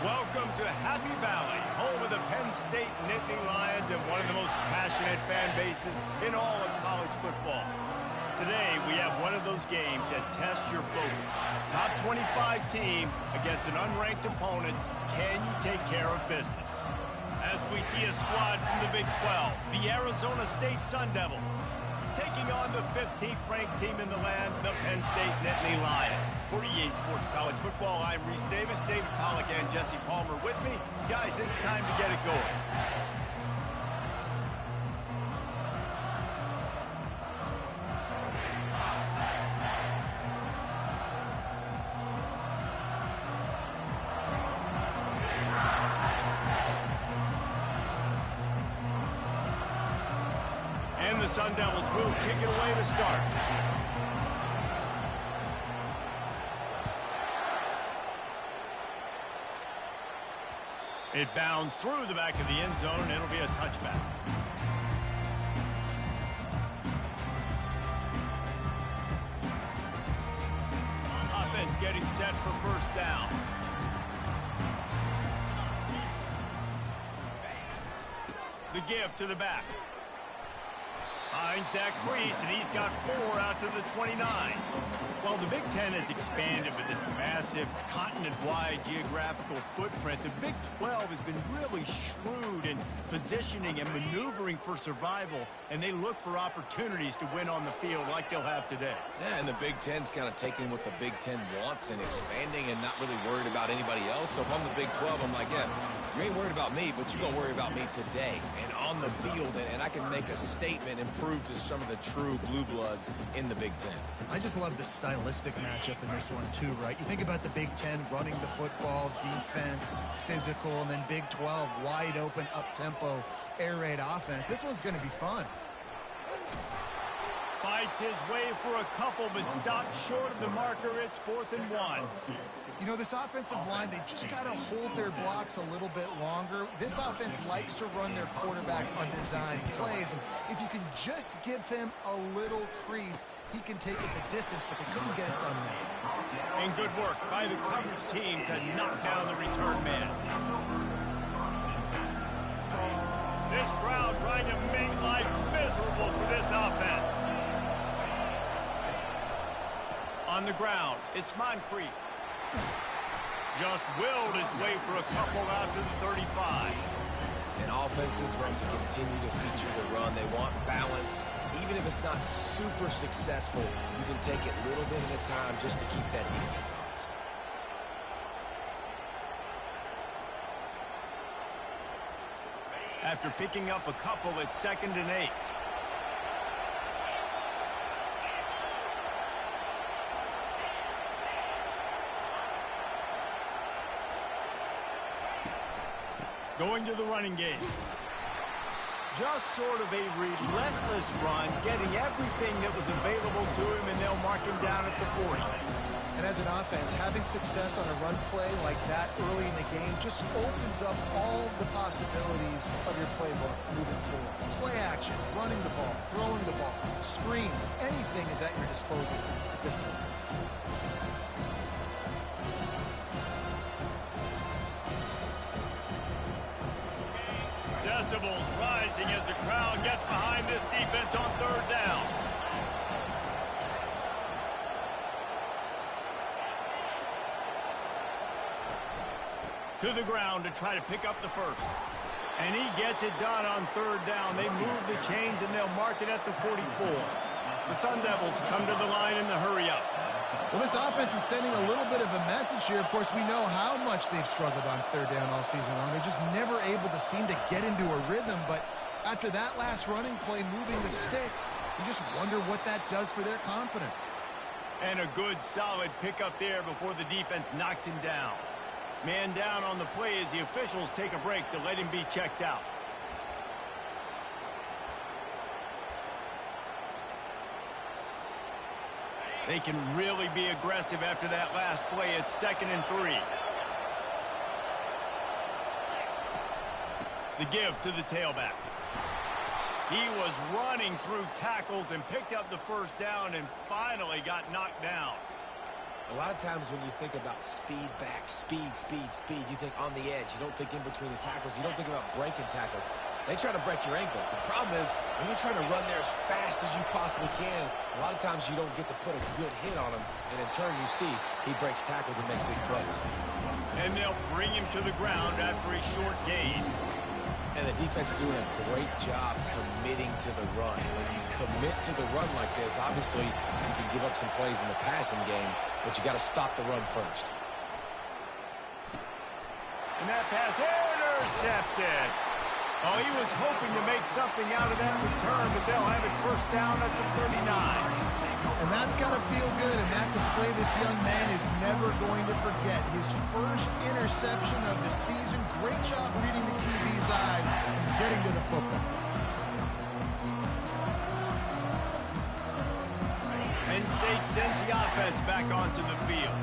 Welcome to Happy Valley, home of the Penn State Nittany Lions and one of the most passionate fan bases in all of college football. Today, we have one of those games that tests your focus. Top 25 team against an unranked opponent. Can you take care of business? As we see a squad from the Big 12, the Arizona State Sun Devils, taking on the 15th ranked team in the land, the Penn State Nittany Lions. For EA Sports College Football, I'm Reese Davis, David Pollack, and Jesse Palmer with me. Guys, it's time to get it going. And the Sun Devils will kick it away to start. It bounds through the back of the end zone, and it'll be a touchback. Offense getting set for first down. The give to the back. Finds that crease, and he's got 4 out to the 29. While the Big Ten has expanded with this massive continent-wide geographical footprint, the Big 12 has been really shrewd in positioning and maneuvering for survival, and they look for opportunities to win on the field like they'll have today. Yeah, and the Big Ten's kind of taking what the Big Ten wants and expanding and not really worried about anybody else. So if I'm the Big 12, I'm like, yeah, you ain't worried about me, but you're going to worry about me today and on the field, and I can make a statement and prove to some of the true blue bloods in the Big Ten. I just love the stylistic matchup in this one too, right? You think about the Big Ten running the football, defense, physical, and then Big 12 wide open, up-tempo, air raid offense. This one's going to be fun. Fights his way for a couple, but stops short of the marker. It's 4th and 1. You know, this offensive line, they just got to hold their blocks a little bit longer. This offense likes to run their quarterback on design plays. And if you can just give him a little crease, he can take it the distance, but they couldn't get it done there. And good work by the coverage team to knock down the return man. This crowd trying to make life miserable for this offense. On the ground, it's Moncrief. Just willed his way for a couple out to the 35. And offenses want to continue to feature the run. They want balance. Even if it's not super successful, you can take it little bit at a time just to keep that defense honest. After picking up a couple, it's 2nd and 8. Going to the running game. Just sort of a relentless run, getting everything that was available to him, and they'll mark him down at the 40. And as an offense, having success on a run play like that early in the game just opens up all the possibilities of your playbook moving forward. Play action, running the ball, throwing the ball, screens, anything is at your disposal at this point. Decibels rising as the crowd gets behind this defense on 3rd down. To the ground to try to pick up the first. And he gets it done on 3rd down. They move the chains and they'll mark it at the 44. The Sun Devils come to the line in the hurry-up. Well, this offense is sending a little bit of a message here. Of course, we know how much they've struggled on 3rd down all season long. They're just never able to seem to get into a rhythm. But after that last running play, moving the sticks, you just wonder what that does for their confidence. And a good, solid pickup there before the defense knocks him down. Man down on the play as the officials take a break to let him be checked out. They can really be aggressive after that last play. It's 2nd and 3. The give to the tailback. He was running through tackles and picked up the first down and finally got knocked down. A lot of times when you think about speed back, speed, you think on the edge. You don't think in between the tackles. You don't think about breaking tackles. They try to break your ankles. The problem is when you're trying to run there as fast as you possibly can, a lot of times you don't get to put a good hit on him. And in turn, you see he breaks tackles and makes big plays. And they'll bring him to the ground after a short gain. And the defense is doing a great job committing to the run. When you commit to the run like this, obviously you can give up some plays in the passing game, but you got to stop the run first. And that pass intercepted. Oh, he was hoping to make something out of that return, but they'll have it first down at the 39. And that's got to feel good, and that's a play this young man is never going to forget. His first interception of the season. Great job reading the QB's eyes and getting to the football. Penn State sends the offense back onto the field.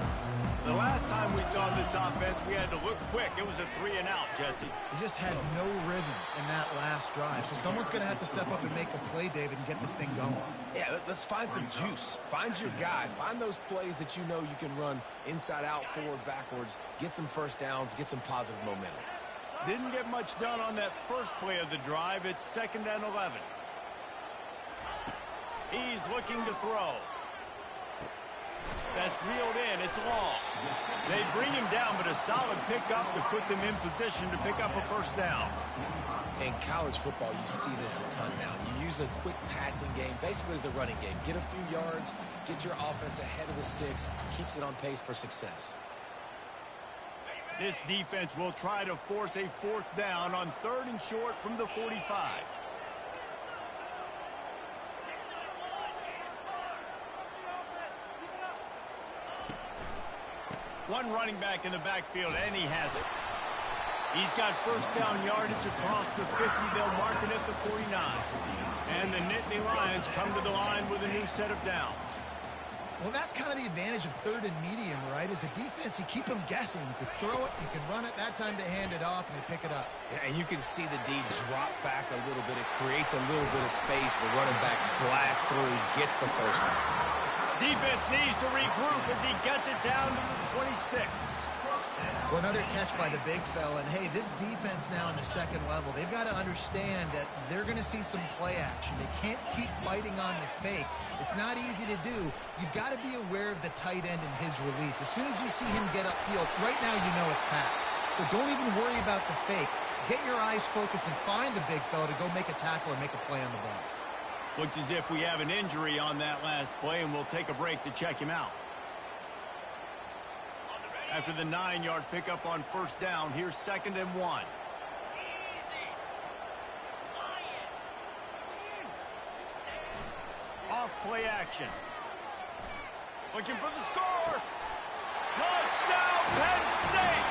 The last time we saw this offense, we had to look quick. It was a 3-and-out, Jesse. He just had no rhythm in that last drive. So someone's going to have to step up and make a play, David, and get this thing going. Yeah, let's find some juice. Find your guy. Find those plays that you know you can run inside out, forward, backwards. Get some first downs. Get some positive momentum. Didn't get much done on that first play of the drive. It's 2nd and 11. He's looking to throw. That's reeled in. It's long. They bring him down, but a solid pickup to put them in position to pick up a first down. In college football, you see this a ton now. You use a quick passing game, basically as the running game. Get a few yards, get your offense ahead of the sticks, keeps it on pace for success. This defense will try to force a 4th down on 3rd and short from the 45. One running back in the backfield, and he has it. He's got first down yardage across the 50. They'll mark it at the 49. And the Nittany Lions come to the line with a new set of downs. Well, that's kind of the advantage of 3rd and medium, right? Is the defense, you keep them guessing. You can throw it, you can run it. That time they hand it off and they pick it up. Yeah, and you can see the D drop back a little bit. It creates a little bit of space. The running back blasts through, gets the first down. Defense needs to regroup as he gets it down to the 26. Well, another catch by the big fella. And, hey, this defense now in the 2nd level, they've got to understand that they're going to see some play action. They can't keep biting on the fake. It's not easy to do. You've got to be aware of the tight end and his release. As soon as you see him get upfield, right now you know it's pass. So don't even worry about the fake. Get your eyes focused and find the big fella to go make a tackle and make a play on the ball. Looks as if we have an injury on that last play, and we'll take a break to check him out. After the 9-yard pickup on first down, here's 2nd and 1. Off play action. Looking for the score. Touchdown, Penn State!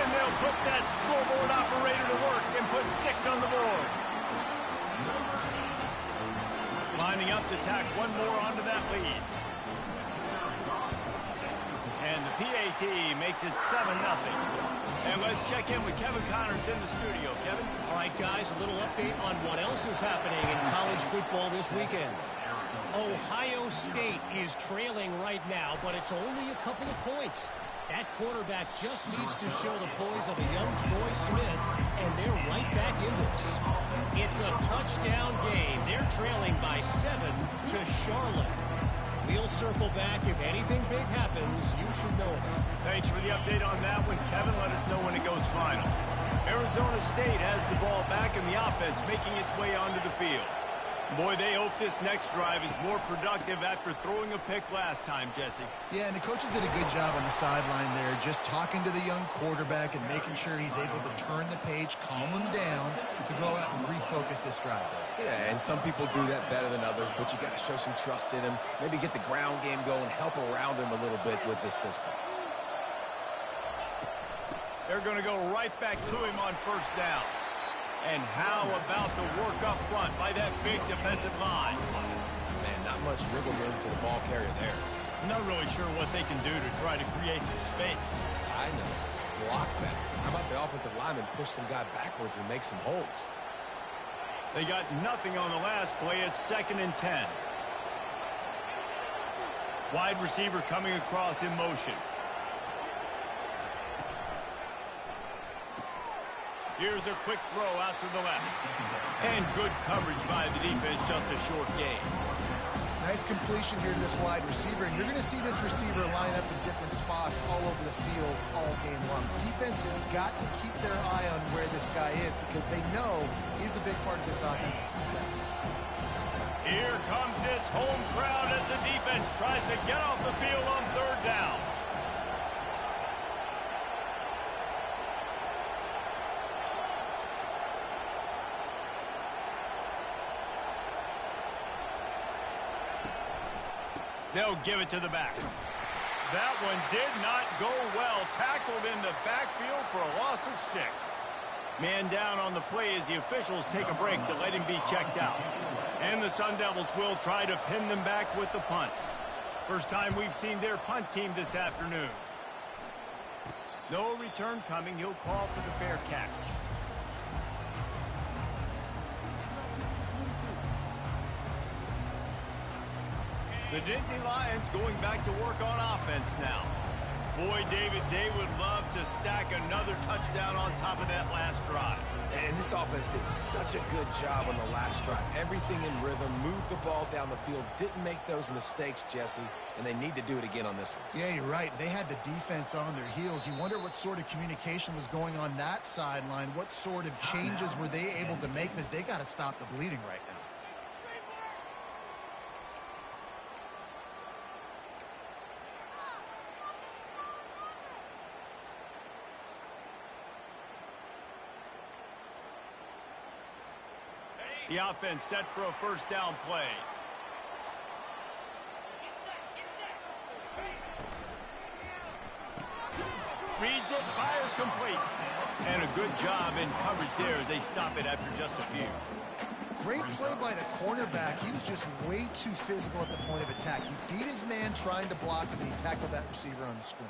And they'll put that scoreboard operator to work and put 6 on the board. Lining up to tack one more onto that lead. And the PAT makes it 7-0. And let's check in with Kevin Connors in the studio. Kevin? All right, guys, a little update on what else is happening in college football this weekend. Ohio State is trailing right now, but it's only a couple of points. That quarterback just needs to show the poise of a young Troy Smith, and they're right back in this. It's a touchdown game. They're trailing by 7 to Charlotte. We'll circle back. If anything big happens, you should know about it. Thanks for the update on that one, Kevin. Let us know when it goes final. Arizona State has the ball back in the offense, making its way onto the field. Boy, they hope this next drive is more productive after throwing a pick last time, Jesse. Yeah, and the coaches did a good job on the sideline there, just talking to the young quarterback and making sure he's able to turn the page, calm him down to go out and refocus this drive. Yeah, and some people do that better than others, but you got to show some trust in him. Maybe get the ground game going, help around him a little bit with this system. They're going to go right back to him on first down. And how about the work up front by that big defensive line? Man, not much wiggle room for the ball carrier there. Not really sure what they can do to try to create some space. I know. Block better. How about the offensive lineman push some guy backwards and make some holes? They got nothing on the last play. It's 2nd and 10. Wide receiver coming across in motion. Here's a quick throw out to the left. And good coverage by the defense, just a short gain. Nice completion here to this wide receiver, and you're going to see this receiver line up in different spots all over the field all game long. Defense has got to keep their eye on where this guy is because they know he's a big part of this offense's success. Here comes this home crowd as the defense tries to get off the field on third down. They'll give it to the back. That one did not go well. Tackled in the backfield for a loss of 6. Man down on the play as the officials take a break to let him be checked out. And the Sun Devils will try to pin them back with the punt. First time we've seen their punt team this afternoon. No return coming. He'll call for the fair catch. The Nittany Lions going back to work on offense now. Boy, David, they would love to stack another touchdown on top of that last drive. And this offense did such a good job on the last drive. Everything in rhythm, moved the ball down the field, didn't make those mistakes, Jesse, and they need to do it again on this one. Yeah, you're right. They had the defense on their heels. You wonder what sort of communication was going on that sideline. What sort of changes were they able to make because they got to stop the bleeding right now. The offense set for a first down play. Reads it, fires complete. And a good job in coverage there as they stop it after just a few. Great play by the cornerback. He was just way too physical at the point of attack. He beat his man trying to block him, and he tackled that receiver on the screen.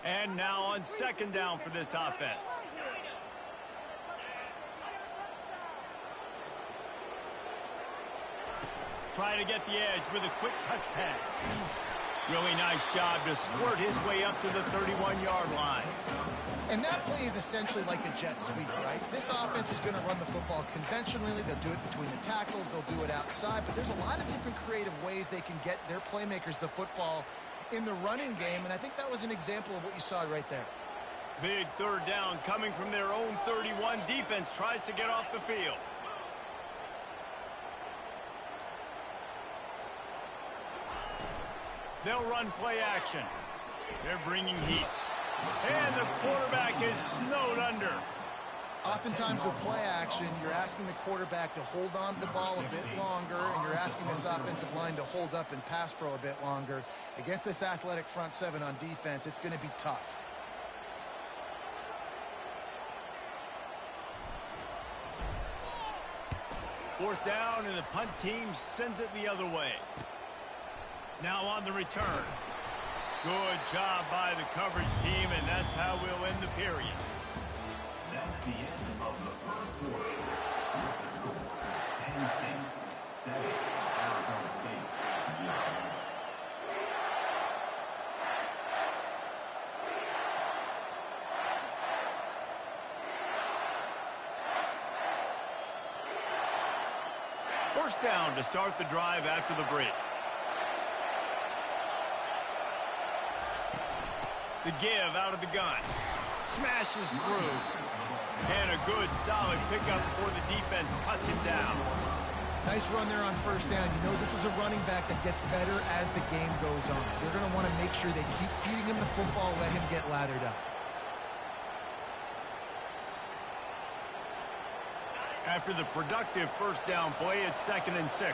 And now on second down for this offense. Try to get the edge with a quick touch pass. Really nice job to squirt his way up to the 31-yard line. And that play is essentially like a jet sweep, right? This offense is going to run the football conventionally. They'll do it between the tackles. They'll do it outside. But there's a lot of different creative ways they can get their playmakers the football in the running game, and I think that was an example of what you saw right there. Big third down coming from their own 31. Defense tries to get off the field. They'll run play action. They're bringing heat. And the quarterback is snowed under. Oftentimes with play action, you're asking the quarterback to hold on to the ball a bit longer, and you're asking this offensive line to hold up and pass pro a bit longer. Against this athletic front seven on defense, it's going to be tough. Fourth down, and the punt team sends it the other way. Now on the return. Good job by the coverage team, and that's how we'll end the period. That's the end of the first quarter. With the score, Penn State 7, Arizona State 0. First down to start the drive after the break. The give out of the gun. Smashes through. And a good, solid pickup before the defense cuts him down. Nice run there on first down. You know this is a running back that gets better as the game goes on. So they're going to want to make sure they keep feeding him the football, let him get lathered up. After the productive first down play, it's 2nd and 6.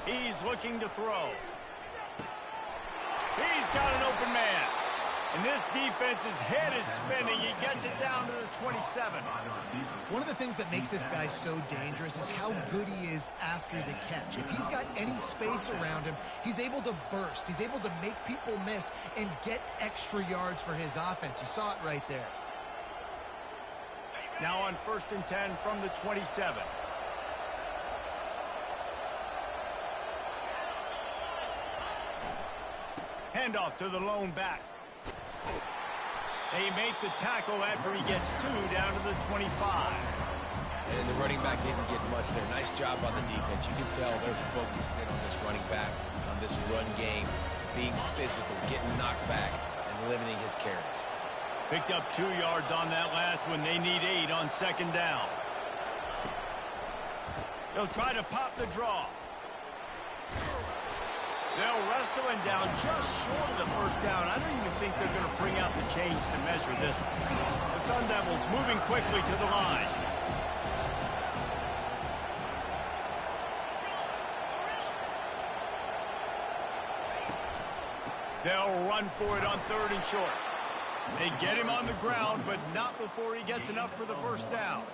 He's looking to throw. He's got an open man. And this defense's head is spinning. He gets it down to the 27. One of the things that makes this guy so dangerous is how good he is after the catch. If he's got any space around him, he's able to burst. He's able to make people miss and get extra yards for his offense. You saw it right there. Now on 1st and 10 from the 27. Handoff to the lone back. They make the tackle after he gets 2 down to the 25. And the running back didn't get much there. Nice job on the defense. You can tell they're focused in on this running back, on this run game, being physical, getting knockbacks, and limiting his carries. Picked up 2 yards on that last one. They need 8 on 2nd down. They'll try to pop the draw. They'll wrestle him down just short of the 1st down. I don't even think they're going to bring out the chains to measure this one. The Sun Devils moving quickly to the line. They'll run for it on 3rd and short. They get him on the ground, but not before he gets enough for the 1st down.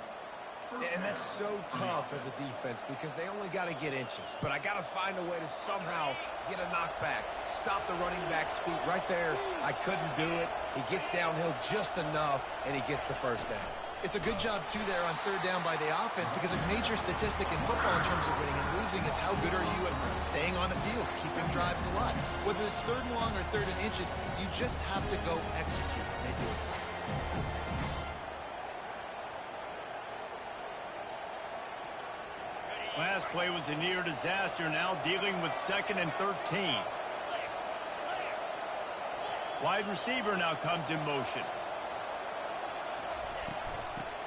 And that's so tough as a defense because they only got to get inches. But I got to find a way to somehow get a knockback, stop the running back's feet right there. I couldn't do it. He gets downhill just enough, and he gets the 1st down. It's a good job, too, there on 3rd down by the offense because a major statistic in football in terms of winning and losing is how good are you at staying on the field, keeping drives alive. Whether it's 3rd and long or 3rd and inches, you just have to go execute. They do it. Last play was a near disaster, now dealing with 2nd and 13. Wide receiver now comes in motion.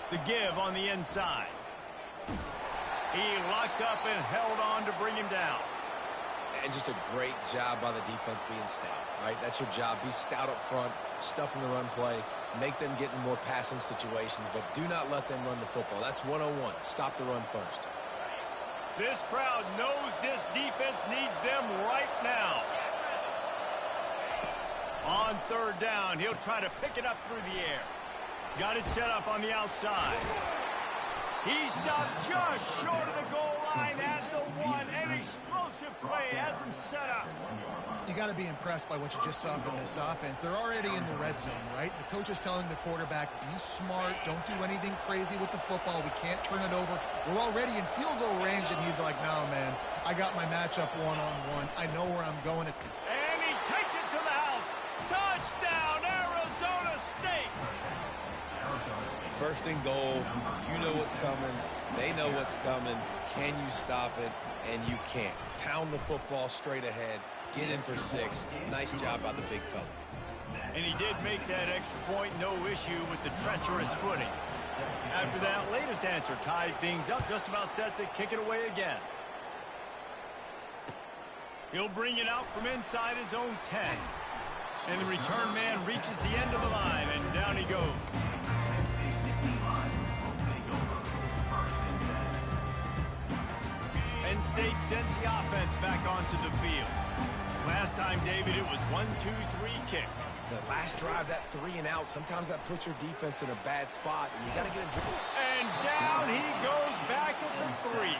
The give on the inside. He locked up and held on to bring him down. And just a great job by the defense being stout, right? That's your job. Be stout up front, stuff in the run play, make them get in more passing situations, but do not let them run the football. That's 101. Stop the run first. This crowd knows this defense needs them right now. On 3rd down, he'll try to pick it up through the air. Got it set up on the outside. He stopped just short of the goal line at the 1. An explosive play has him set up. You got to be impressed by what you just saw from this offense. They're already in the red zone, right? The coach is telling the quarterback, be smart, don't do anything crazy with the football. We can't turn it over. We're already in field goal range, and he's like, no, man, I got my matchup one-on-one. I know where I'm going. And he takes it to the house. Touchdown, Arizona State. 1st and goal. You know what's coming. They know what's coming. Can you stop it? And you can't. Pound the football straight ahead. Get in for 6. Nice job by the big fella. And he did make that extra point, no issue with the treacherous footing. After that latest answer tied things up, just about set to kick it away again. He'll bring it out from inside his own 10. And the return man reaches the end of the line, and down he goes. Penn State sends the offense back onto the field. Last time, David, it was 1-2-3 kick. The last drive, that 3 and out, sometimes that puts your defense in a bad spot, and you got to get a dribble. And down he goes back at the 3.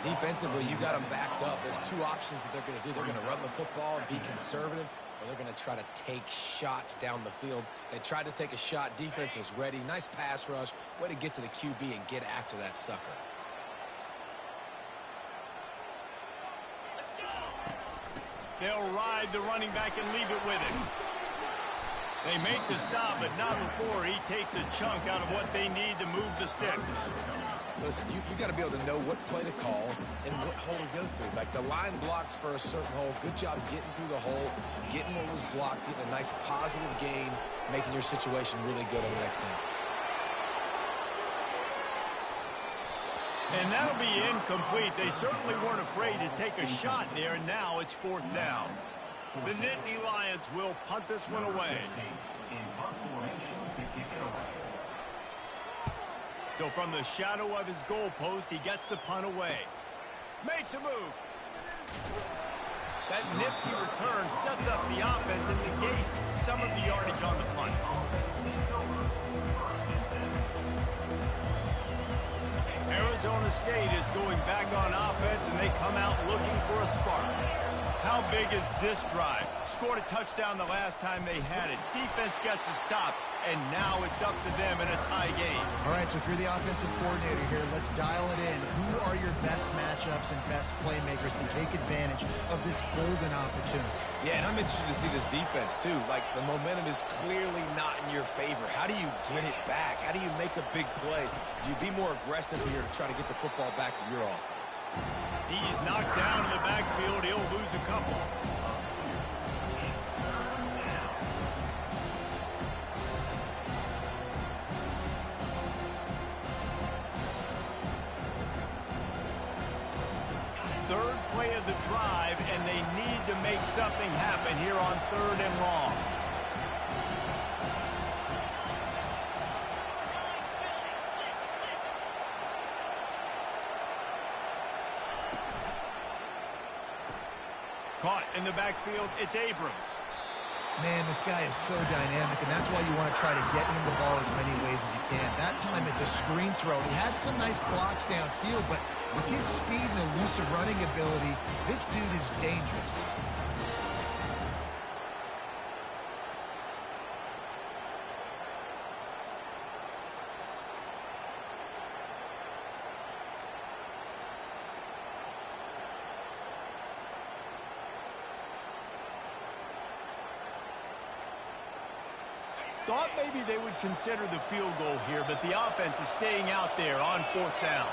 Defensively, you got them backed up. There's 2 options that they're going to do. They're going to run the football, be conservative, or they're going to try to take shots down the field. They tried to take a shot. Defense was ready. Nice pass rush. Way to get to the QB and get after that sucker. They'll ride the running back and leave it with him. They make the stop, but not before he takes a chunk out of what they need to move the sticks. Listen, you got to be able to know what play to call and what hole to go through. Like the line blocks for a certain hole. Good job getting through the hole, getting what was blocked, getting a nice positive gain, making your situation really good on the next game. And that'll be incomplete. They certainly weren't afraid to take a shot there, and now it's 4th down. The Nittany Lions will punt this one away. So from the shadow of his goalpost, he gets the punt away. Makes a move. That nifty return sets up the offense and negates some of the yardage on the punt. Arizona State is going back on offense, and they come out looking for a spark. How big is this drive? Scored a touchdown the last time they had it. Defense gets a stop, and now it's up to them in a tie game. All right, so if you're the offensive coordinator here, let's dial it in. Who are your best matchups and best playmakers to take advantage of this golden opportunity? Yeah, and I'm interested to see this defense, too. Like, the momentum is clearly not in your favor. How do you get it back? How do you make a big play? Do you be more aggressive here to try to get the football back to your offense? He's knocked down in the backfield. He'll lose a couple. Third play of the drive, and they need to make something happen here on 3rd and long. Caught in the backfield, it's Abrams. Man, this guy is so dynamic, and that's why you want to try to get him the ball as many ways as you can. That time it's a screen throw. He had some nice blocks downfield, but with his speed and elusive running ability, this dude is dangerous. Thought maybe they would consider the field goal here, but the offense is staying out there on 4th down.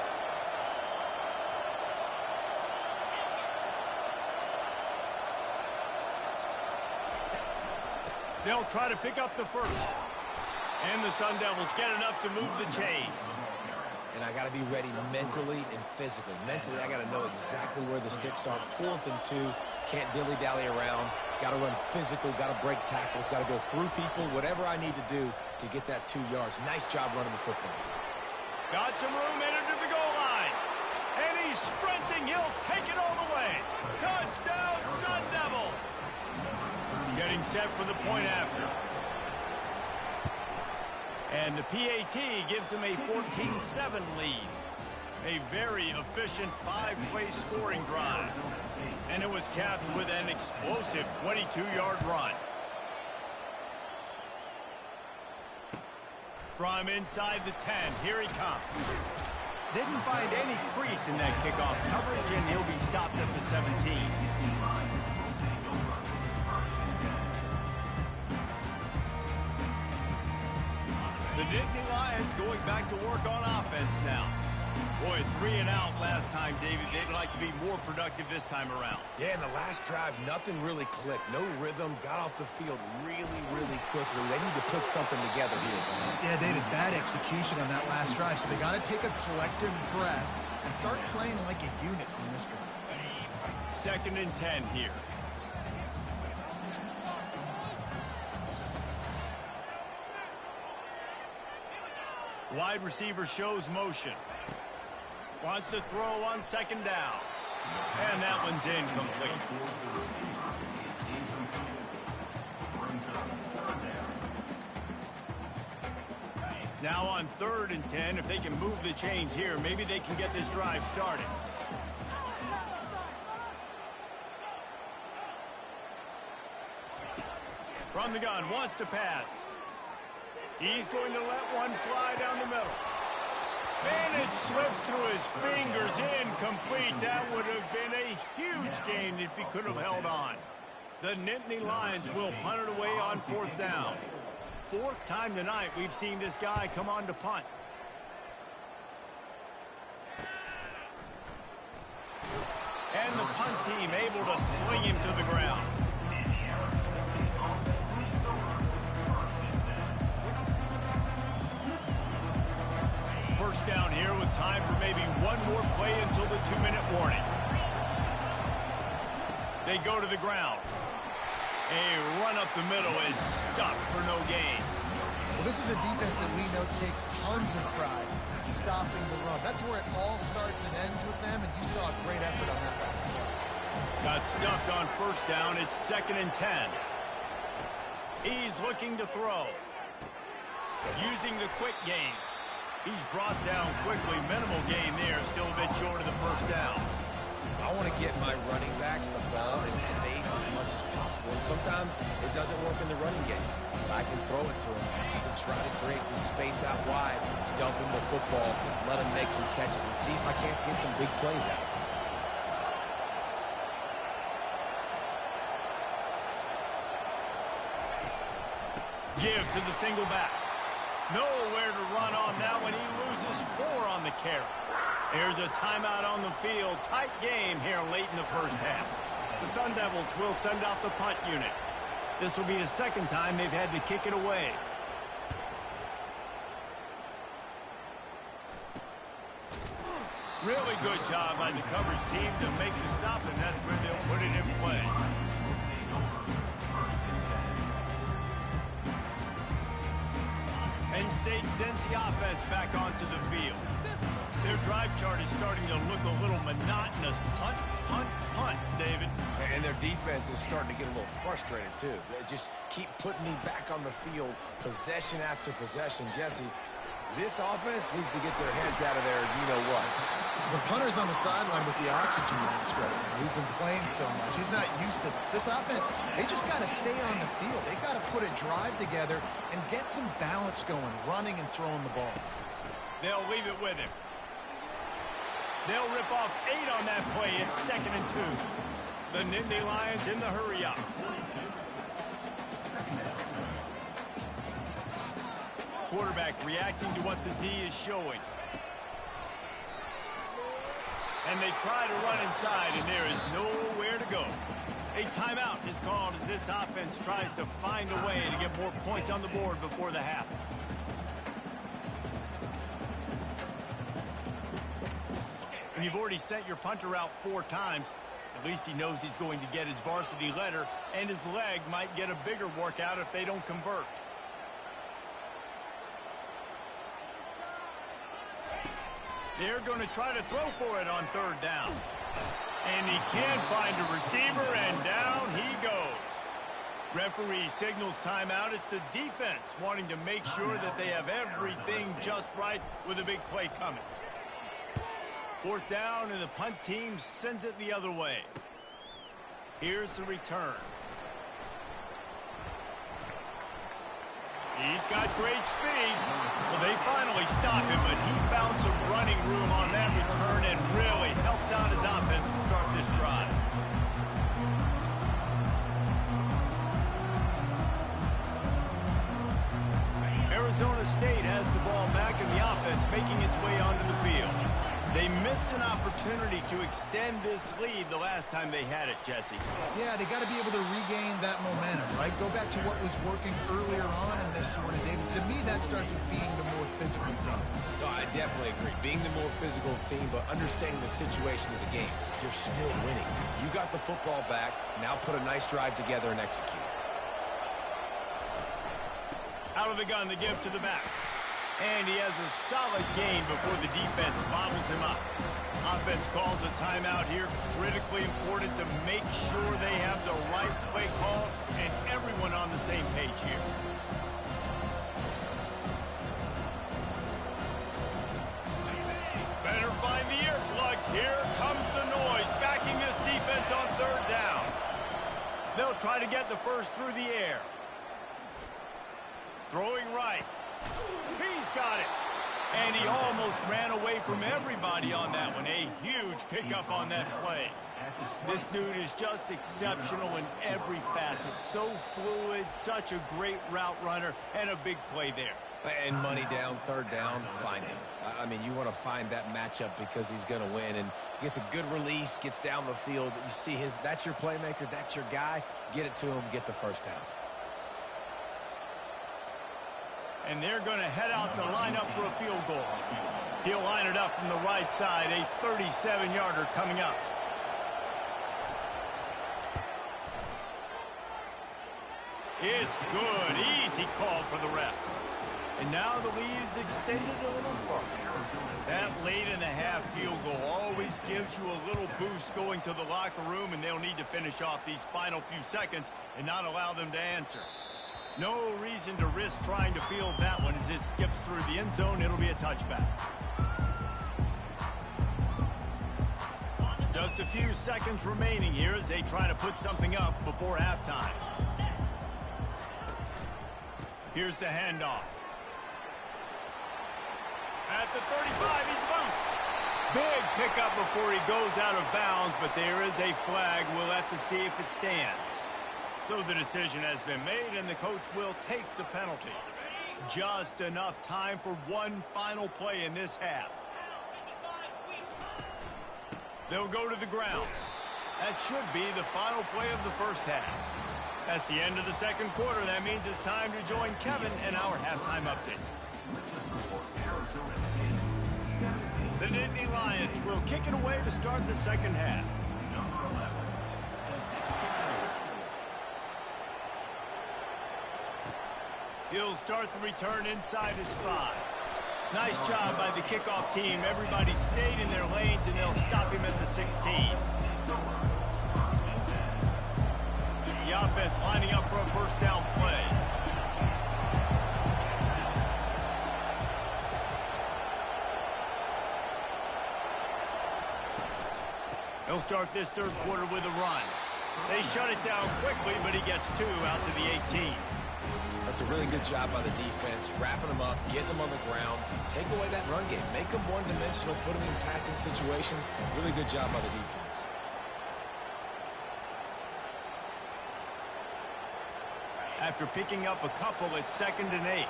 They'll try to pick up the first. And the Sun Devils get enough to move the chains. And I got to be ready mentally and physically. Mentally, I got to know exactly where the sticks are. 4th and 2. Can't dilly-dally around. Got to run physical. Got to break tackles. Got to go through people. Whatever I need to do to get that 2 yards. Nice job running the football. Got some room in it to the goal line. And he's sprinting. He'll take it all the way. Touchdown, Sun Devils. Getting set for the point after. And the PAT gives them a 14-7 lead. A very efficient 5-play scoring drive. And it was capped with an explosive 22-yard run. From inside the 10, here he comes. Didn't find any crease in that kickoff coverage, and he'll be stopped at the 17. The Nittany Lions going back to work on offense now. Boy, 3 and out last time, David. They'd like to be more productive this time around. Yeah, in the last drive, nothing really clicked. No rhythm. Got off the field really, really quickly. They need to put something together here. Yeah, David, bad execution on that last drive. So they got to take a collective breath and start playing like a unit from this drive. 2nd and 10 here. Wide receiver shows motion. Wants to throw on 2nd down. And that one's incomplete. Now on 3rd and 10, if they can move the chains here, maybe they can get this drive started. From the gun, wants to pass. He's going to let one fly down the middle. And it slips through his fingers, incomplete. That would have been a huge gain if he could have held on. The Nittany Lions will punt it away on 4th down. 4th time tonight we've seen this guy come on to punt. And the punt team able to sling him to the ground. First down here with time for maybe one more play until the 2-minute warning. They go to the ground. A run up the middle is stopped for no gain. Well, this is a defense that we know takes tons of pride stopping the run. That's where it all starts and ends with them, and you saw a great effort on that last play. Got stuffed on first down. It's 2nd and 10. He's looking to throw. Using the quick game. He's brought down quickly. Minimal gain there. Still a bit short of the first down. I want to get my running backs the ball in space as much as possible. And sometimes it doesn't work in the running game. I can throw it to him. I can try to create some space out wide, dump him the football, let him make some catches, and see if I can't get some big plays out. Give to the single back. Nowhere to run on that one. He loses 4 on the carry. There's a timeout on the field. Tight game here late in the first half. The Sun Devils will send out the punt unit. This will be the second time they've had to kick it away. Really good job by the coverage team to make the stop, and that's where they'll put it in play. Penn State sends the offense back onto the field. Their drive chart is starting to look a little monotonous. Punt, punt, punt, David. And their defense is starting to get a little frustrated, too. They just keep putting me back on the field, possession after possession. Jesse, this offense needs to get their heads out of their you-know-whats. The punter's on the sideline with the oxygen mask right now. He's been playing so much. He's not used to this. This offense, they just got to stay on the field. They got to put a drive together and get some balance going, running and throwing the ball. They'll leave it with him. They'll rip off 8 on that play. It's 2nd and 2. The Nittany Lions in the hurry-up. Quarterback reacting to what the D is showing. And they try to run inside, and there is nowhere to go. A timeout is called as this offense tries to find a way to get more points on the board before the half. And you've already sent your punter out 4 times. At least he knows he's going to get his varsity letter, and his leg might get a bigger workout if they don't convert. They're going to try to throw for it on 3rd down. And he can't find a receiver, and down he goes. Referee signals timeout. It's the defense wanting to make sure that they have everything just right with a big play coming. 4th down, and the punt team sends it the other way. Here's the return. He's got great speed. Well, they finally stop him, but he found some running room on that return and really helps out his offense to start this drive. Arizona State has the ball back in the offense, making its way onto the field. They missed an opportunity to extend this lead the last time they had it, Jesse. Yeah, they got to be able to regain that momentum, right? Go back to what was working earlier on in this one. And David, to me, that starts with being the more physical team. No, I definitely agree. Being the more physical team, but understanding the situation of the game. You're still winning. You got the football back. Now put a nice drive together and execute. Out of the gun to give to the back. And he has a solid gain before the defense bottles him up. Offense calls a timeout here. Critically important to make sure they have the right play call and everyone on the same page here. Better find the earplugs. Here comes the noise, backing this defense on 3rd down. They'll try to get the first through the air. Throwing right. He's got it. And he almost ran away from everybody on that one. A huge pickup on that play. This dude is just exceptional in every facet. So fluid, such a great route runner, and a big play there. And money down, 3rd down, find him. I mean, you want to find that matchup because he's going to win. And gets a good release, gets down the field. You see that's your playmaker, that's your guy. Get it to him, get the first down. And they're going to head out to line up for a field goal. He'll line it up from the right side. A 37-yarder coming up. It's good. Easy call for the refs. And now the lead is extended a little further. That late in the half field goal always gives you a little boost going to the locker room, and they'll need to finish off these final few seconds and not allow them to answer. No reason to risk trying to field that one as it skips through the end zone. It'll be a touchback. Just a few seconds remaining here as they try to put something up before halftime. Here's the handoff. At the 35, he's loose. Big pickup before he goes out of bounds, but there is a flag. We'll have to see if it stands. So the decision has been made, and the coach will take the penalty. Just enough time for one final play in this half. They'll go to the ground. That should be the final play of the first half. That's the end of the second quarter. That means it's time to join Kevin in our halftime update. The Nittany Lions will kick it away to start the second half. He'll start the return inside his 5. Nice job by the kickoff team. Everybody stayed in their lanes, and they'll stop him at the 16. The offense lining up for a first down play. They'll start this third quarter with a run. They shut it down quickly, but he gets 2 out to the 18. That's a really good job by the defense, wrapping them up, getting them on the ground, take away that run game, make them one-dimensional, put them in passing situations. Really good job by the defense. After picking up a couple, it's 2nd and 8.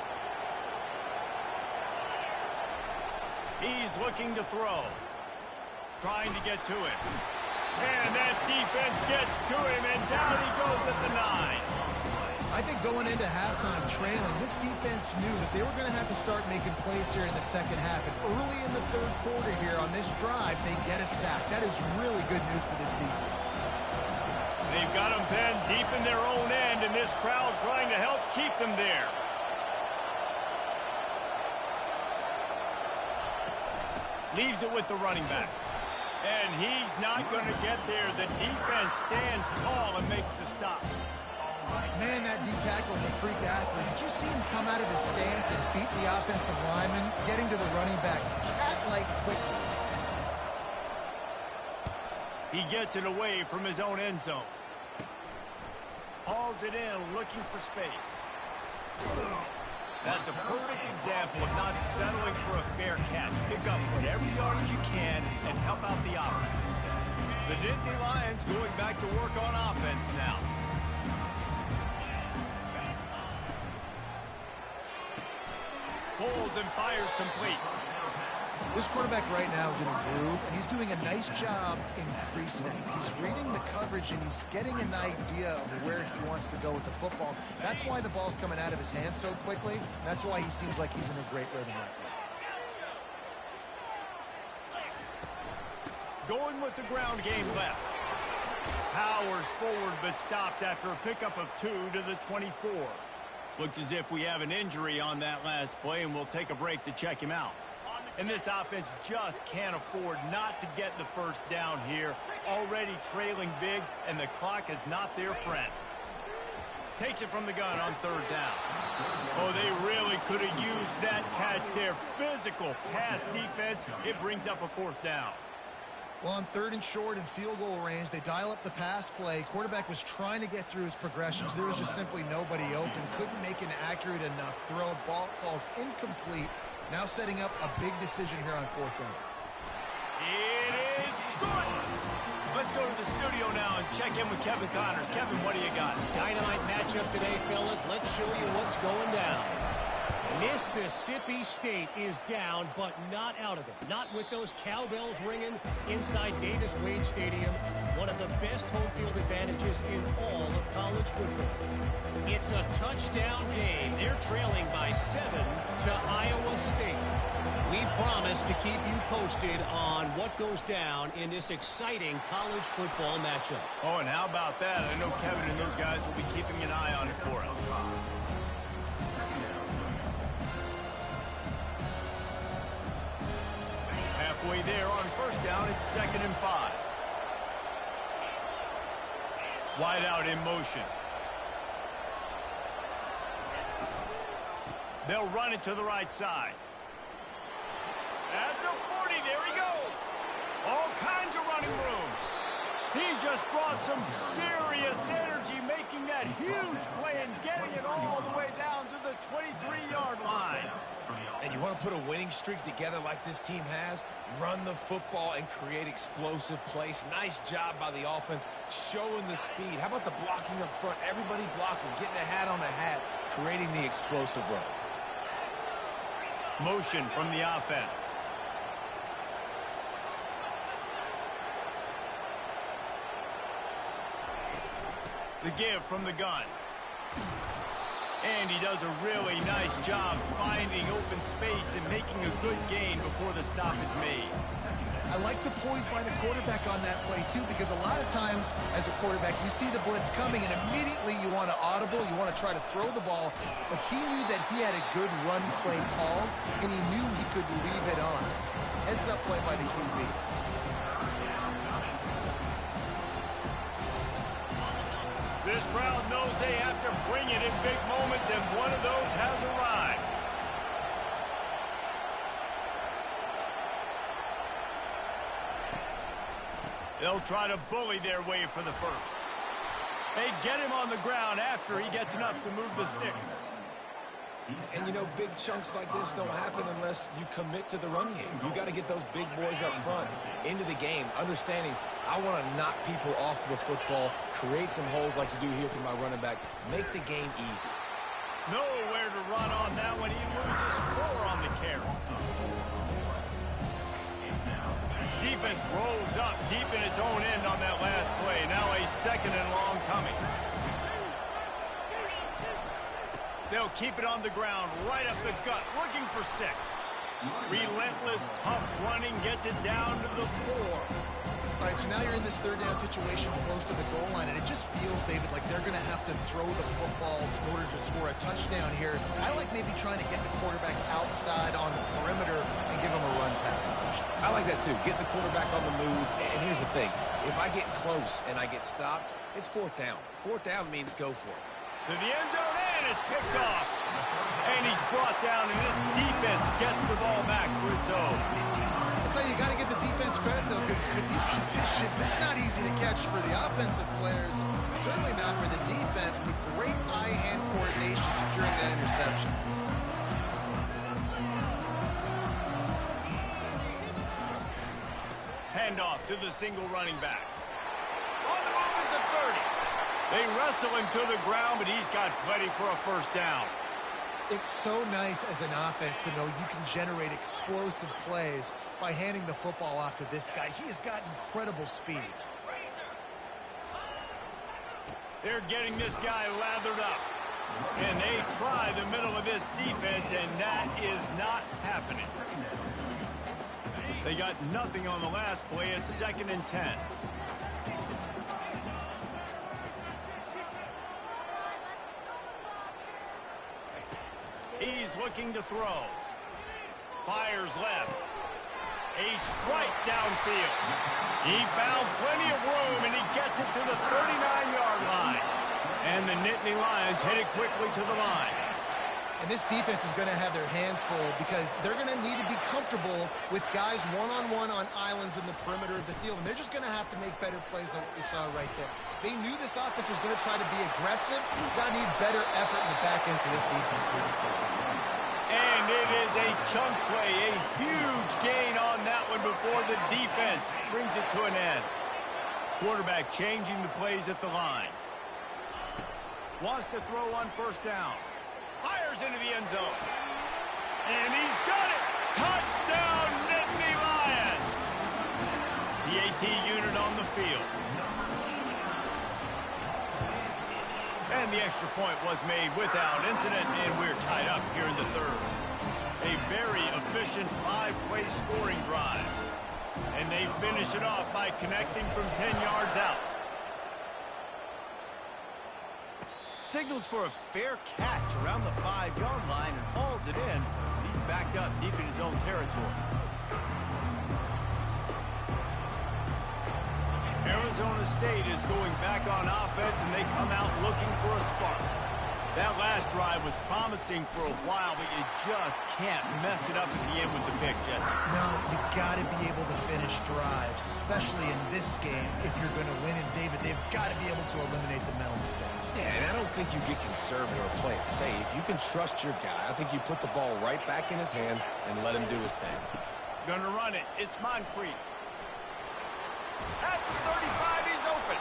He's looking to throw. Trying to get to him. And that defense gets to him, and down he goes at the 9. I think going into halftime trailing, this defense knew that they were going to have to start making plays here in the second half. And early in the third quarter here on this drive, they get a sack. That is really good news for this defense. They've got them pinned deep in their own end, and this crowd trying to help keep them there. Leaves it with the running back. And he's not going to get there. The defense stands tall and makes the stop. Man, that D-tackle is a freak athlete. Did you see him come out of his stance and beat the offensive lineman, getting to the running back? Cat-like quickness. He gets it away from his own end zone. Hauls it in, looking for space. That's a perfect example of not settling for a fair catch. Pick up whatever yardage you can and help out the offense. The Nittany Lions going back to work on offense now. Pulls and fires complete. This quarterback right now is in a groove, and he's doing a nice job in pre-snap. He's reading the coverage, and he's getting an idea of where he wants to go with the football. That's why the ball's coming out of his hands so quickly. That's why he seems like he's in a great rhythm right now. Going with the ground game left. Powers forward, but stopped after a pickup of 2 to the 24. Looks as if we have an injury on that last play, and we'll take a break to check him out. And this offense just can't afford not to get the first down here. Already trailing big, and the clock is not their friend. Takes it from the gun on 3rd down. Oh, they really could have used that catch there. Physical pass defense. It brings up a 4th down. Well, on 3rd and short and field goal range, they dial up the pass play. Quarterback was trying to get through his progressions. There was just simply nobody open. Couldn't make an accurate enough throw. Ball falls incomplete. Now setting up a big decision here on 4th down. It is good. Let's go to the studio now and check in with Kevin Connors. Kevin, what do you got? Dynamite matchup today, fellas. Let's show you what's going down. Mississippi State is down, but not out of it. Not with those cowbells ringing inside Davis-Wade Stadium. One of the best home field advantages in all of college football. It's a touchdown game. They're trailing by 7 to Iowa State. We promise to keep you posted on what goes down in this exciting college football matchup. Oh, and how about that? I know Kevin and those guys will be keeping an eye on it for us. there on first down. It's 2nd and 5. Wide out in motion. They'll run it to the right side. At the 40, there he goes. All kinds of running room. He just brought some serious energy, making that huge play and getting it all the way down to the 23-yard line. And you want to put a winning streak together like this team has? Run the football and create explosive plays. Nice job by the offense, showing the speed. How about the blocking up front? Everybody blocking, getting a hat on a hat, creating the explosive run. Motion from the offense. The give from the gun. And he does a really nice job finding open space and making a good gain before the stop is made. I like the poise by the quarterback on that play, too, because a lot of times as a quarterback, you see the blitz coming, and immediately you want to audible, you want to try to throw the ball, but he knew that he had a good run play called, and he knew he could leave it on. Heads-up play by the QB. This crowd knows they have to bring it in big moments, and one of those has arrived. They'll try to bully their way for the first. They get him on the ground after he gets enough to move the sticks. And, you know, big chunks like this don't happen unless you commit to the run game. You got to get those big boys up front into the game, understanding I want to knock people off the football, create some holes like you do here for my running back, make the game easy. Nowhere to run on that one. He loses 4 on the carry. Defense rolls up deep in its own end on that last play. Now a 2nd and long coming. They'll keep it on the ground, right up the gut, looking for 6. Relentless, tough running gets it down to the 4. All right, so now you're in this 3rd down situation close to the goal line, and it just feels, David, like they're going to have to throw the football in order to score a touchdown here. I like maybe trying to get the quarterback outside on the perimeter and give him a run-pass option. I like that, too. Get the quarterback on the move. And here's the thing. If I get close and I get stopped, it's 4th down. 4th down means go for it. To the end zone, and it's picked off. And he's brought down, and this defense gets the ball back for its own. That's how you got to give the defense credit, though, because with these conditions, it's not easy to catch for the offensive players, certainly not for the defense, but great eye-hand coordination securing that interception. Handoff to the single running back. On the move is the 30. They wrestle him to the ground, but he's got plenty for a first down. It's so nice as an offense to know you can generate explosive plays by handing the football off to this guy. He has got incredible speed. They're getting this guy lathered up. And they try the middle of this defense, and that is not happening. They got nothing on the last play. It's 2nd and 10. He's looking to throw. Fires left. A strike downfield. He found plenty of room, and he gets it to the 39-yard line. And the Nittany Lions headed quickly to the line. And this defense is going to have their hands full because they're going to need to be comfortable with guys one-on-one on islands in the perimeter of the field. And they're just going to have to make better plays than what we saw right there. They knew this offense was going to try to be aggressive. Got to need better effort in the back end for this defense moving forward. And it is a chunk play, a huge gain on that one before the defense brings it to an end. Quarterback changing the plays at the line. Wants to throw on first down. Fires into the end zone. And he's got it. Touchdown, Nittany Lions. The AT unit on the field. And the extra point was made without incident, and we're tied up here in the 3rd. A very efficient 5-play scoring drive. And they finish it off by connecting from 10 yards out. Signals for a fair catch around the 5-yard line and hauls it in. He's backed up deep in his own territory. Arizona State is going back on offense, and they come out looking for a spark. That last drive was promising for a while, but you just can't mess it up at the end with the pick, Jesse. No, you got to be able to finish drives, especially in this game. If you're going to win, and David, they've got to be able to eliminate the mental mistakes. Yeah, and I don't think you get conservative or play it safe. You can trust your guy. I think you put the ball right back in his hands and let him do his thing. Gonna run it. It's Moncrief. At the 35, he's open.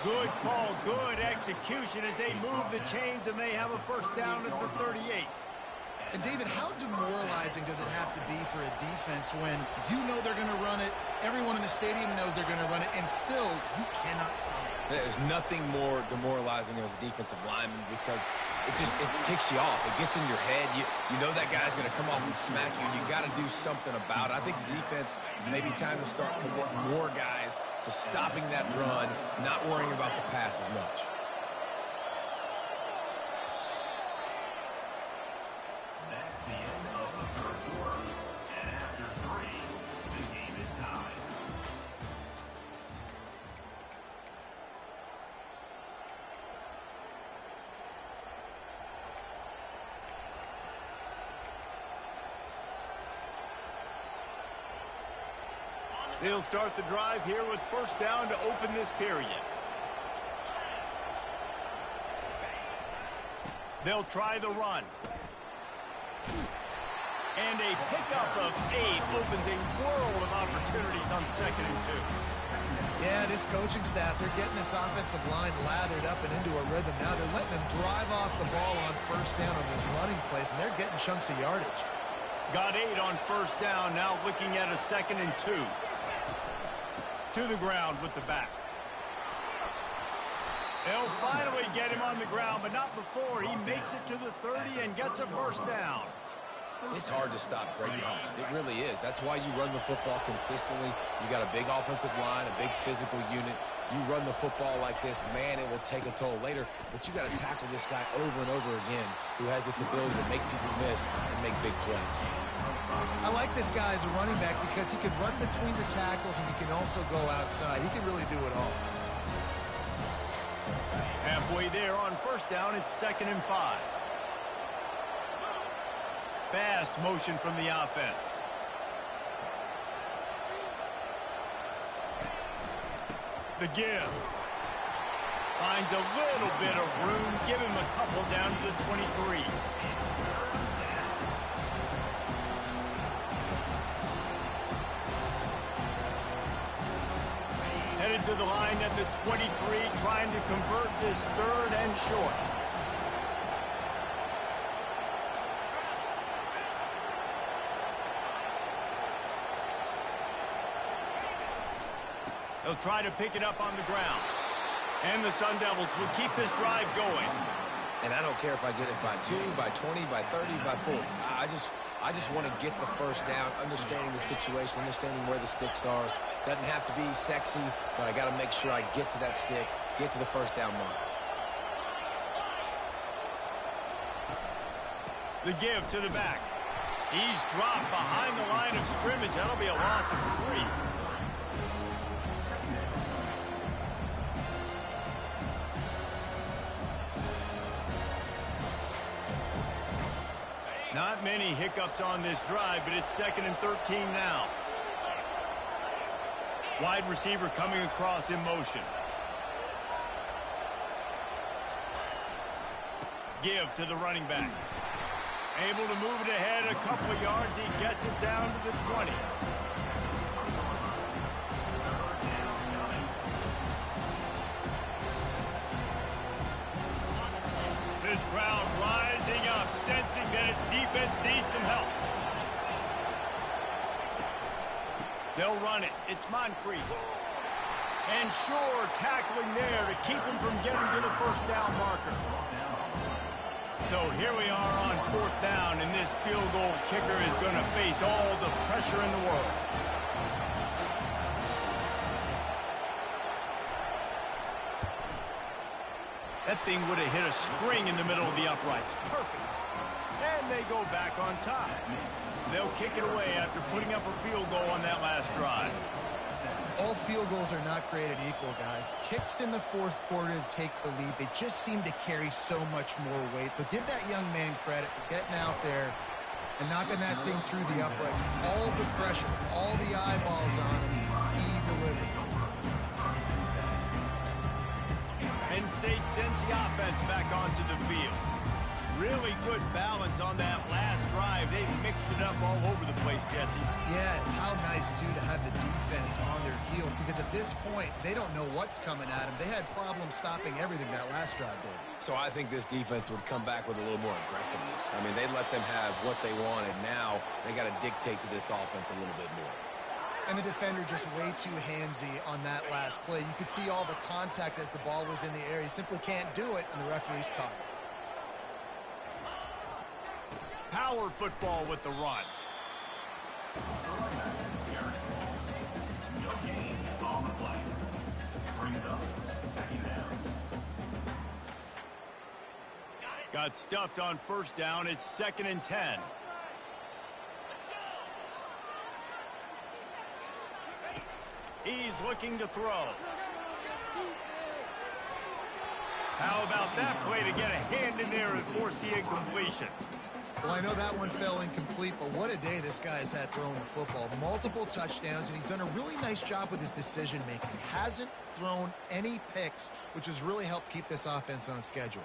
Good call, good execution as they move the chains and they have a first down at the 38. And David, how demoralizing does it have to be for a defense when you know they're going to run it, everyone in the stadium knows they're going to run it, and still you cannot stop it? There's nothing more demoralizing as a defensive lineman because it ticks you off. It gets in your head. You know that guy's going to come off and smack you, and you got to do something about it. I think the defense may be time to start committing more guys to stopping that run, not worrying about the pass as much. That's the end of the third quarter. And after 3, the game is tied. They'll start the drive here with first down to open this period. They'll try the run. And a pickup of 8 opens a world of opportunities on 2nd and 2. Yeah, this coaching staff, they're getting this offensive line lathered up and into a rhythm now. They're letting them drive off the ball on first down on these running plays, and they're getting chunks of yardage. Got 8 on first down, now looking at a 2nd and 2. To the ground with the back. They'll finally get him on the ground, but not before he makes it to the 30 and gets a first down. It's hard to stop great runs. It really is. That's why you run the football consistently. You got a big offensive line, a big physical unit. You run the football like this, man, it will take a toll later. But you got to tackle this guy over and over again who has this ability to make people miss and make big plays. I like this guy as a running back because he can run between the tackles and he can also go outside. He can really do it all. Halfway there on first down, it's 2nd and 5. Fast motion from the offense. The give. Finds a little bit of room. Give him a couple down to the 23. Headed to the line at the 23, trying to convert this 3rd and short. They'll try to pick it up on the ground. And the Sun Devils will keep this drive going. And I don't care if I get it by 2, by 20, by 30, by 40. I just want to get the first down, understanding the situation, understanding where the sticks are. Doesn't have to be sexy, but I got to make sure I get to that stick, get to the first down mark. The give to the back. He's dropped behind the line of scrimmage. That'll be a loss of 3. Not many hiccups on this drive, but it's 2nd and 13 now. Wide receiver coming across in motion. Give to the running back. Able to move it ahead a couple of yards. He gets it down to the 20. This crowd rising up, sensing that its defense needs some help. They'll run it. It's Moncrief. And Shore tackling there to keep him from getting to the first down marker. So here we are on 4th down, and this field goal kicker is going to face all the pressure in the world. That thing would have hit a string in the middle of the uprights. Perfect. And they go back on top. They'll kick it away after putting up a field goal on that last drive. All field goals are not created equal, guys. Kicks in the fourth quarter to take the lead. They just seem to carry so much more weight. So give that young man credit for getting out there and knocking that thing through the uprights. All the pressure, all the eyeballs on him, he delivered. Penn State sends the offense back onto the field. Really good balance on that last drive. They mixed it up all over the place, Jesse. Yeah, and how nice, too, to have the defense on their heels, because at this point, they don't know what's coming at them. They had problems stopping everything that last drive did. So I think this defense would come back with a little more aggressiveness. I mean, they let them have what they wanted. Now they got to dictate to this offense a little bit more. And the defender just way too handsy on that last play. You could see all the contact as the ball was in the air. He simply can't do it, and the referee's caught it. Power football with the run. No gain on the play. Brings up second down. Got stuffed on first down. It's 2nd and 10. He's looking to throw. How about that play to get a hand in there and force the incompletion? Well, I know that one fell incomplete, but what a day this guy's had throwing the football. Multiple touchdowns, and he's done a really nice job with his decision-making. Hasn't thrown any picks, which has really helped keep this offense on schedule.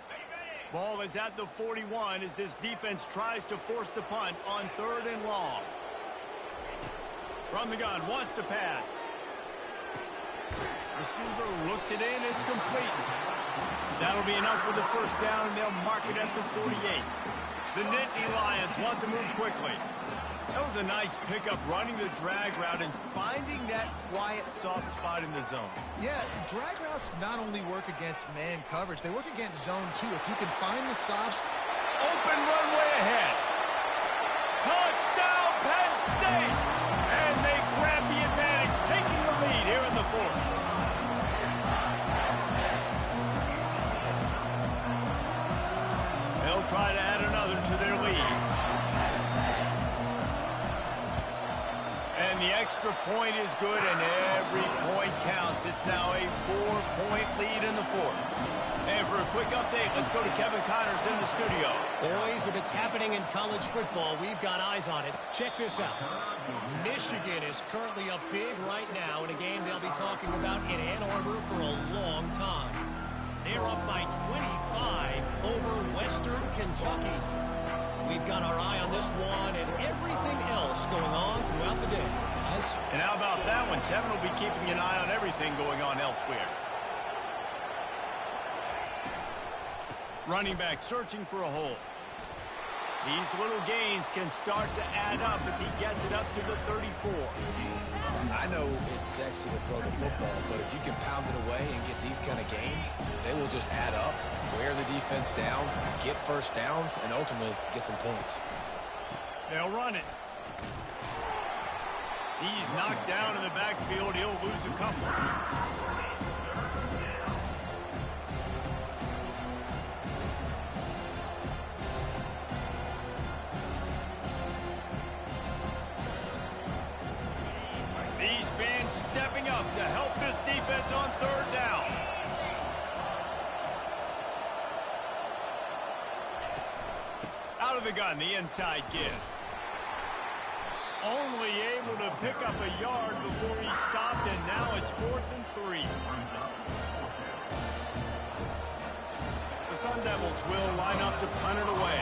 Ball is at the 41 as this defense tries to force the punt on 3rd and long. From the gun, wants to pass. Receiver looks it in, it's complete. That'll be enough for the first down, and they'll mark it at the 48. The Nittany Lions want to move quickly. That was a nice pickup, running the drag route and finding that quiet, soft spot in the zone. Yeah, drag routes not only work against man coverage, they work against zone too. If you can find the soft... Open runway ahead. Touchdown, Penn State! And they grab the advantage, taking the lead here in the 4th. They'll try to add another to their lead. And the extra point is good, and every point counts. It's now a 4-point lead in the 4th. And for a quick update, let's go to Kevin Connors in the studio. Boys, if it's happening in college football, we've got eyes on it. Check this out. Michigan is currently up big right now in a game they'll be talking about in Ann Arbor for a long time. They're up by 25 over Western Kentucky. We've got our eye on this one and everything else going on throughout the day, guys. And how about that one? Kevin will be keeping an eye on everything going on elsewhere. Running back searching for a hole. These little gains can start to add up as he gets it up to the 34. I know it's sexy to throw the football, but if you can pound it away and get these kind of gains, they will just add up, wear the defense down, get first downs, and ultimately get some points. They'll run it. He's knocked down in the backfield. He'll lose a couple. These fans stepping up to help this defense on 3rd down. Out of the gun, the inside give. Only able to pick up a yard before he stopped, and now it's 4th and 3. The Sun Devils will line up to punt it away.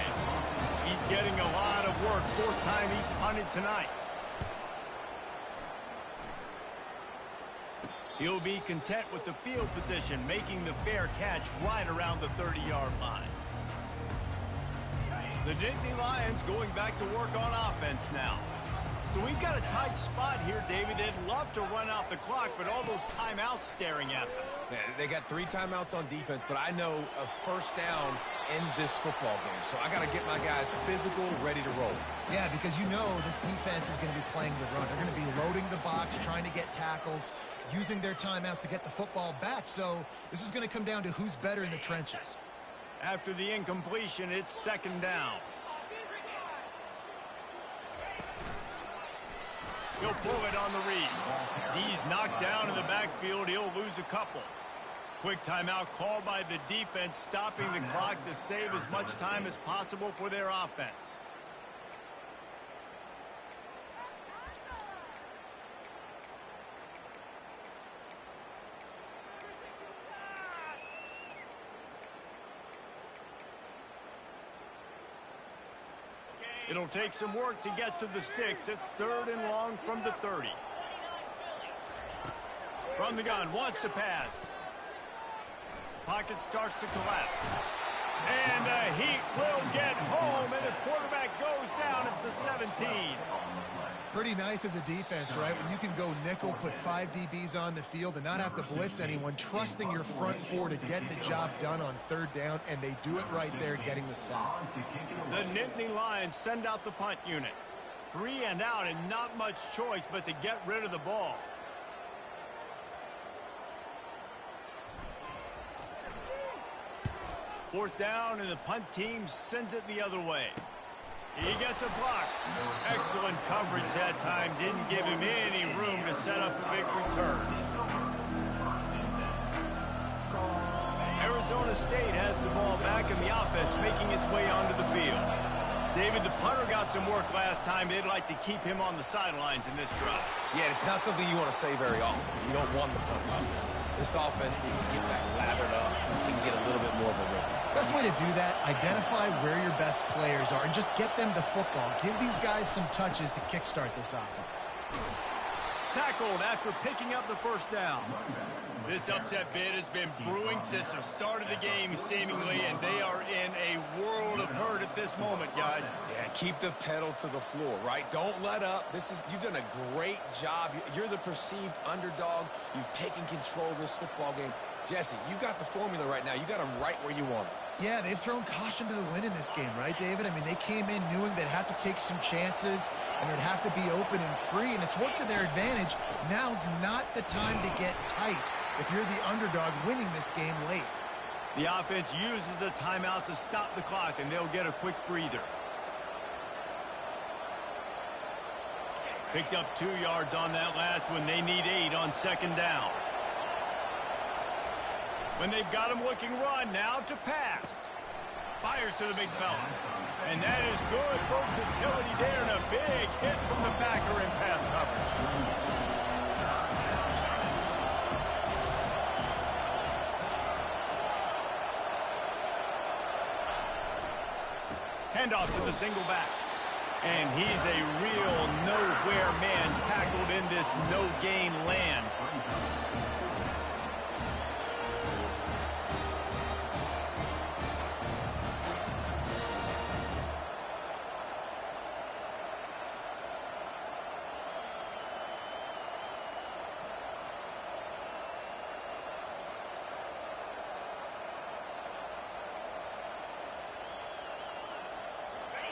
He's getting a lot of work. 4th time he's punted tonight. He'll be content with the field position, making the fair catch right around the 30-yard line. The Nittany Lions going back to work on offense now. So we've got a tight spot here, David. They'd love to run out the clock, but all those timeouts staring at them. Yeah, they got 3 timeouts on defense, but I know a first down ends this football game. So I got to get my guys physical, ready to roll. Yeah, because you know this defense is going to be playing the run. They're going to be loading the box, trying to get tackles, using their timeouts to get the football back. So this is going to come down to who's better in the trenches. After the incompletion, it's 2nd down. He'll pull it on the read. He's knocked down in the backfield. He'll lose a couple. Quick timeout called by the defense, stopping the clock to save as much time as possible for their offense. It'll take some work to get to the sticks. It's 3rd and long from the 30. From the gun, wants to pass. Pocket starts to collapse. And the Heat will get home, and the quarterback goes down at the 17. Pretty nice as a defense, right? When you can go nickel, put 5 DBs on the field and not have to blitz anyone, trusting your front four to get the job done on 3rd down, and they do it right there, getting the sack. The Nittany Lions send out the punt unit. 3 and out, and not much choice but to get rid of the ball. Fourth down, and the punt team sends it the other way. He gets a block. Excellent coverage that time. Didn't give him any room to set up a big return. Arizona State has the ball back in the offense, making its way onto the field. David, the punter got some work last time. They'd like to keep him on the sidelines in this drive. Yeah, it's not something you want to say very often. You don't want the punt out there. This offense needs to get back lathered up and get a little bit more of a rhythm. Best way to do that, identify where your best players are and just get them the football. Give these guys some touches to kickstart this offense. Tackled after picking up the first down. This upset bid has been brewing since the start of the game, seemingly, and they are in a world of hurt at this moment, guys. Yeah, keep the pedal to the floor, right? Don't let up. You've done a great job. You're the perceived underdog. You've taken control of this football game. Jesse, you got the formula right now. You got them right where you want them. Yeah, they've thrown caution to the wind in this game, right, David? I mean, they came in knowing they'd have to take some chances and they'd have to be open and free, and it's worked to their advantage. Now's not the time to get tight if you're the underdog winning this game late. The offense uses a timeout to stop the clock, and they'll get a quick breather. Picked up 2 yards on that last one. They need 8 on 2nd down. When they've got him looking run, now to pass. Fires to the big fella. And that is good versatility there, and a big hit from the backer in pass coverage. Handoff to the single back. And he's a real nowhere man tackled in this no-gain land.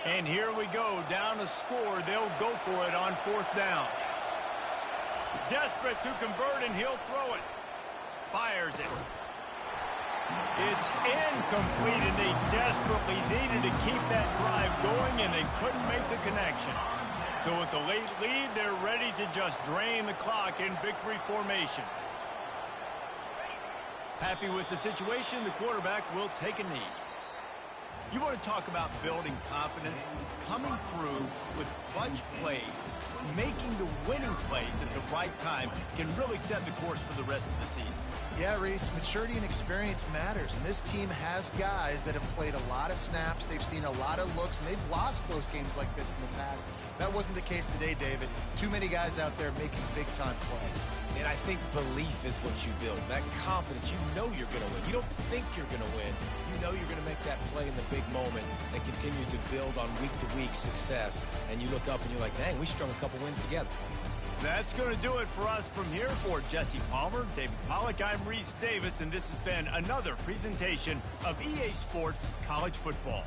And here we go, down a score. They'll go for it on 4th down. Desperate to convert, and he'll throw it. Fires it. It's incomplete, and they desperately needed to keep that drive going, and they couldn't make the connection. So with the late lead, they're ready to just drain the clock in victory formation. Happy with the situation, the quarterback will take a knee. You want to talk about building confidence? Coming through with clutch plays, making the winning plays at the right time can really set the course for the rest of the season. Yeah, Reese, maturity and experience matters, and this team has guys that have played a lot of snaps. They've seen a lot of looks, and they've lost close games like this in the past. That wasn't the case today, David. Too many guys out there making big-time plays. And I think belief is what you build. That confidence, you know you're going to win. You don't think you're going to win. You know you're going to make that play in the big moment that continues to build on week-to-week success. And you look up and you're like, dang, we strung a couple wins together. That's going to do it for us from here. For Jesse Palmer, David Pollack, I'm Reese Davis, and this has been another presentation of EA Sports College Football.